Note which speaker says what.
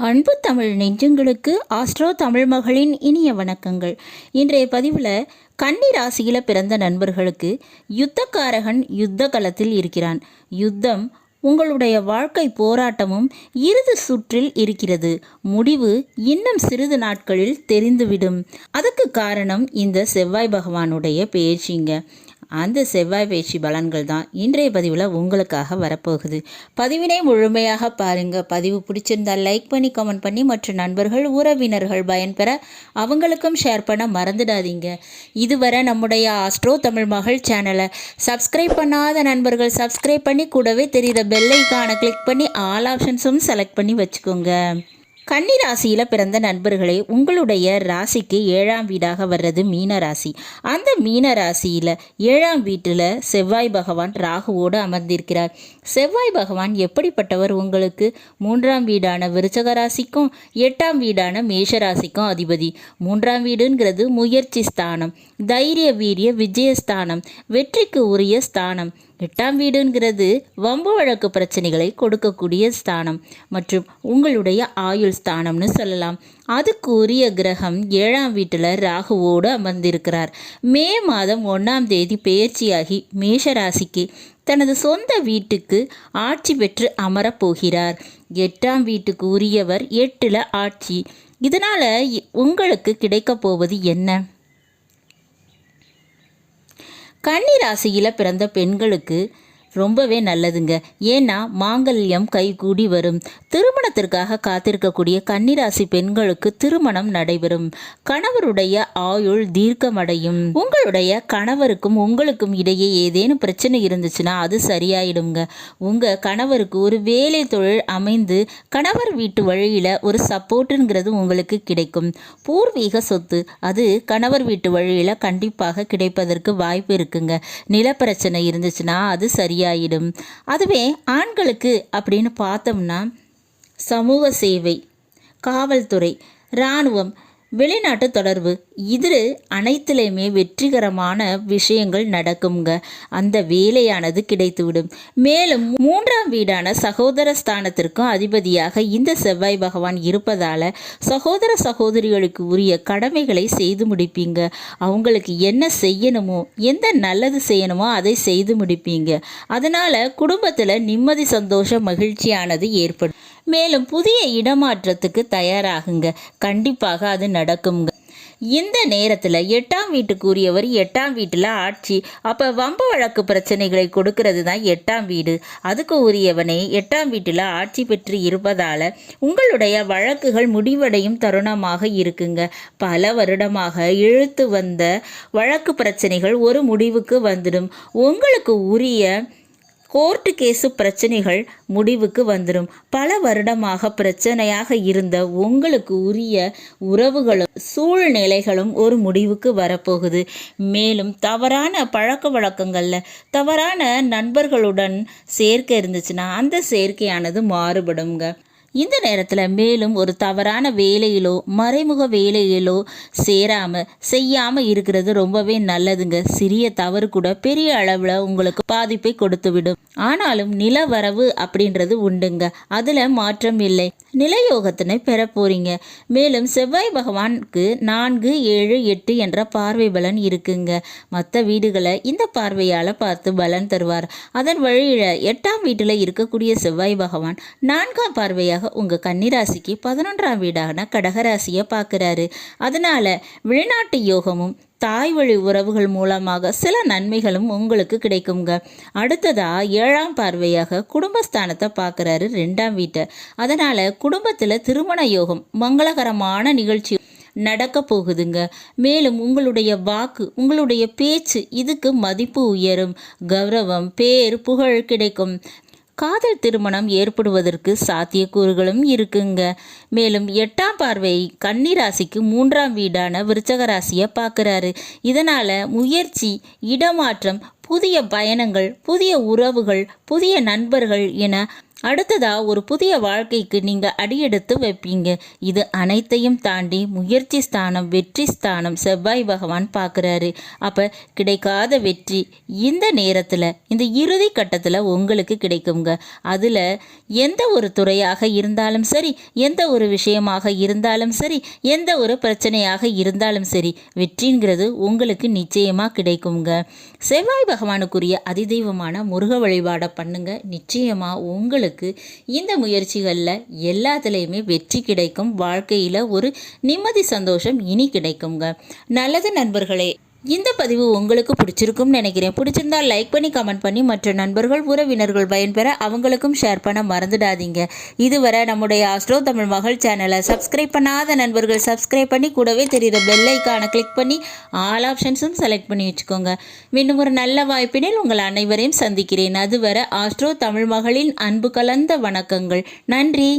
Speaker 1: அன்பு தமிழ் நெஞ்சங்களுக்கு ஆஸ்ட்ரோ தமிழ் மகளின் இனிய வணக்கங்கள். இன்றைய பதிவில் கன்னி ராசியில் பிறந்த நண்பர்களுக்கு யுத்தக்காரகன் யுத்த களத்தில் இருக்கிறான். யுத்தம் உங்களுடைய வாழ்க்கை போராட்டமும் இறுதி சுற்றில் இருக்கிறது. முடிவு இன்னும் சிறிது நாட்களில் தெரிந்துவிடும். அதுக்கு காரணம் இந்த செவ்வாய் பகவானுடைய பேச்சிங்க. அந்த செவ்வாய் பேச்சு பலன்கள் தான் இன்றைய பதிவில் உங்களுக்காக வரப்போகுது. பதிவினை முழுமையாக பாருங்கள். பதிவு பிடிச்சிருந்தால் லைக் பண்ணி கமெண்ட் பண்ணி மற்ற நண்பர்கள் உறவினர்கள் பயன்பெற அவங்களுக்கும் ஷேர் பண்ண மறந்துடாதீங்க. இதுவரை நம்முடைய ஆஸ்ட்ரோ தமிழ் மகள் சேனலை சப்ஸ்கிரைப் பண்ணாத நண்பர்கள் சப்ஸ்கிரைப் பண்ணி கூடவே தெரிகிற பெல் ஐகானை கிளிக் பண்ணி ஆல் ஆப்ஷன்ஸும் செலக்ட் பண்ணி வச்சுக்கோங்க. கன்னி ராசியில் பிறந்த நண்பர்களே, உங்களுடைய ராசிக்கு 7ஆம் வீடாக வர்றது மீன ராசி. அந்த மீன ராசியில் 7ஆம் வீட்டில் செவ்வாய் பகவான் ராகுவோடு அமர்ந்திருக்கிறார். செவ்வாய் பகவான் எப்படிப்பட்டவர்? உங்களுக்கு 3ஆம் வீடான விருச்சக ராசிக்கும் 8ஆம் வீடான மேஷ ராசிக்கும் அதிபதி. 3ஆம் வீடுங்கிறது முயற்சி ஸ்தானம், தைரிய வீரிய விஜயஸ்தானம், வெற்றிக்கு உரிய ஸ்தானம். 8ஆம் வீடுங்கிறது வம்பு வழக்கு பிரச்சனைகளை கொடுக்கக்கூடிய ஸ்தானம் மற்றும் உங்களுடைய ஆயுள் ஸ்தானம்னு சொல்லலாம். அதுக்கு உரிய கிரகம் 7ஆம் வீட்டில் ராகுவோடு அமர்ந்திருக்கிறார். மே மாதம் 1ஆம் தேதி பெயர்ச்சியாகி மேஷராசிக்கு தனது சொந்த வீட்டுக்கு ஆட்சி பெற்று அமரப்போகிறார். 8ஆம் வீட்டுக்கு உரியவர் 8ல் ஆட்சி. இதனால் உங்களுக்கு கிடைக்கப் போவது என்ன? கன்னி ராசியில் பிறந்த பெண்களுக்கு ரொம்பவே நல்லதுங்க. ஏன்னா மாங்கல்யம் கைகூடி வரும். திருமணத்திற்காக காத்திருக்கக்கூடிய கன்னிராசி பெண்களுக்கு திருமணம் நடைபெறும். கணவருடைய ஆயுள் தீர்க்கமடையும். உங்களுடைய கணவருக்கும் உங்களுக்கும் இடையே ஏதேனும் பிரச்சனை இருந்துச்சுன்னா அது சரியாயிடுங்க. உங்கள் கணவருக்கு ஒரு வேலை தொழில் அமைந்து கணவர் வீட்டு வழியில் ஒரு சப்போர்ட்டுங்கிறது உங்களுக்கு கிடைக்கும். பூர்வீக சொத்து அது கணவர் வீட்டு வழியில் கண்டிப்பாக கிடைப்பதற்கு வாய்ப்பு இருக்குங்க. நிலப்பிரச்சனை இருந்துச்சுன்னா அது சரியாயிடும். அதுவே ஆண்களுக்கு அப்படின்னு பார்த்தோம்னா சமூக சேவை, காவல்துறை, இராணுவம், வெளிநாட்டு தொடர்பு இது அனைத்துலேயுமே வெற்றிகரமான விஷயங்கள் நடக்குங்க. அந்த வேலையானது கிடைத்துவிடும். மேலும் 3ஆம் வீடான சகோதர ஸ்தானத்திற்கும் அதிபதியாக இந்த செவ்வாய் பகவான் இருப்பதால் சகோதர சகோதரிகளுக்கு உரிய கடமைகளை செய்து முடிப்பீங்க. அவங்களுக்கு என்ன செய்யணுமோ, எந்த நல்லது செய்யணுமோ அதை செய்து முடிப்பீங்க. அதனால் குடும்பத்தில் நிம்மதி, சந்தோஷம், மகிழ்ச்சியானது ஏற்படும். மேலும் புதிய இடமாற்றத்துக்கு தயாராகுங்க. கண்டிப்பாக அது நடக்குங்க. இந்த நேரத்தில் 8ஆம் வீட்டுக்குரியவர் 8ஆம் வீட்டில் ஆட்சி. அப்போ வம்பு வழக்கு பிரச்சனைகளை கொடுக்கறது தான் 8ஆம் வீடு. அதுக்கு உரியவனே 8ஆம் வீட்டில் ஆட்சி பெற்று இருப்பதால் உங்களுடைய வழக்குகள் முடிவடையும் தருணமாக இருக்குங்க. பல வருடமாக இழுத்து வந்த வழக்கு பிரச்சனைகள் ஒரு முடிவுக்கு வந்துடும். உங்களுக்கு உரிய கோர்ட்டு கேஸு பிரச்சனைகள் முடிவுக்கு வந்துடும். பல வருடமாக பிரச்சனையாக இருந்த உங்களுக்கு உரிய உறவுகளும் சூழ்நிலைகளும் ஒரு முடிவுக்கு வரப்போகுது. மேலும் தவறான பழக்க வழக்கங்களில் தவறான நண்பர்களுடன் சேர்க்கை இருந்துச்சுன்னா அந்த சேர்க்கையானது மாறுபடுங்க. இந்த நேரத்தில் மேலும் ஒரு தவறான வேலையிலோ மறைமுக வேலையிலோ செய்யாமல் இருக்கிறது ரொம்பவே நல்லதுங்க. சிறிய தவறு கூட பெரிய அளவில் உங்களுக்கு பாதிப்பை கொடுத்துவிடும். ஆனாலும் நிலவரவு அப்படின்றது உண்டுங்க. அதில் மாற்றம் இல்லை. நிலயோகத்தினை பெற போறீங்க. மேலும் செவ்வாய் பகவானுக்கு 4, 7, 8 என்ற பார்வை பலன் இருக்குங்க. மற்ற வீடுகளை இந்த பார்வையால் பார்த்து பலன் தருவார். அதன் வழியில் 8ஆம் வீட்டில் இருக்கக்கூடிய செவ்வாய் பகவான் 4ஆம் பார்வையாக உங்கள் கன்னிராசிக்கு 11ஆம் வீடான கடகராசியை பார்க்குறாரு. அதனால் வெளிநாட்டு யோகமும் தாய் வழி உறவுகள் மூலமாக சில நன்மைகளும் உங்களுக்கு கிடைக்குங்க. அடுத்ததா 7ஆம் பார்வையாக குடும்பஸ்தானத்தை பார்க்குறாரு, 2ஆம் வீட்டை. அதனால் குடும்பத்தில் திருமண யோகம், மங்களகரமான நிகழ்ச்சி நடக்க போகுதுங்க. மேலும் உங்களுடைய வாக்கு, உங்களுடைய பேச்சு இதுக்கு மதிப்பு உயரும். கௌரவம், பேர், புகழ் கிடைக்கும். காதல் திருமணம் ஏற்படுவதற்கு சாத்தியக்கூறுகளும் இருக்குங்க. மேலும் 8ஆம் பார்வை கன்னி ராசிக்கு 3ஆம் வீடான விருச்சக ராசியை பார்க்குறாரு. இதனால் முயற்சி, இடமாற்றம், புதிய பயணங்கள், புதிய உறவுகள், புதிய நண்பர்கள் என அடுத்ததா ஒரு புதிய வாழ்க்கைக்கு நீங்கள் அடியெடுத்து வைப்பீங்க. இது அனைத்தையும் தாண்டி முயற்சி ஸ்தானம், வெற்றி ஸ்தானம் செவ்வாய் பகவான் பார்க்குறாரு. அப்போ கிடைக்காத வெற்றி இந்த நேரத்தில், இந்த இறுதி கட்டத்தில் உங்களுக்கு கிடைக்குங்க. அதில் எந்த ஒரு துறையாக இருந்தாலும் சரி, எந்த ஒரு விஷயமாக இருந்தாலும் சரி, எந்த ஒரு பிரச்சனையாக இருந்தாலும் சரி, வெற்றிங்கிறது உங்களுக்கு நிச்சயமாக கிடைக்குங்க. செவ்வாய் பகவானுக்குரிய அதிதெய்வமான முருக வழிபாடை பண்ணுங்க. நிச்சயமாக உங்களுக்கு இந்த முயற்சிகளில் எல்லாத்துலேயுமே வெற்றி கிடைக்கும். வாழ்க்கையில் ஒரு நிம்மதி சந்தோஷம் இனி கிடைக்குங்க. நல்லது நண்பர்களே, இந்த பதிவு உங்களுக்கு பிடிச்சிருக்கும்னு நினைக்கிறேன். பிடிச்சிருந்தா லைக் பண்ணி கமெண்ட் பண்ணி மற்ற நண்பர்கள் உறவினர்கள் பயன்பெற அவங்களுக்கும் ஷேர் பண்ண மறந்துடாதீங்க. இதுவரை நம்முடைய ஆஸ்ட்ரோ தமிழ் மகள் சேனலை சப்ஸ்கிரைப் பண்ணாத நண்பர்கள் சப்ஸ்கிரைப் பண்ணி கூடவே தெரிகிற பெல் ஐக்கானை கிளிக் பண்ணி ஆல் ஆப்ஷன்ஸும் செலக்ட் பண்ணி வச்சுக்கோங்க. இன்னும் ஒரு நல்ல வாய்ப்பினில் உங்கள் அனைவரையும் சந்திக்கிறேன். அதுவரை ஆஸ்ட்ரோ தமிழ் மகளின் அன்பு கலந்த வணக்கங்கள். நன்றி.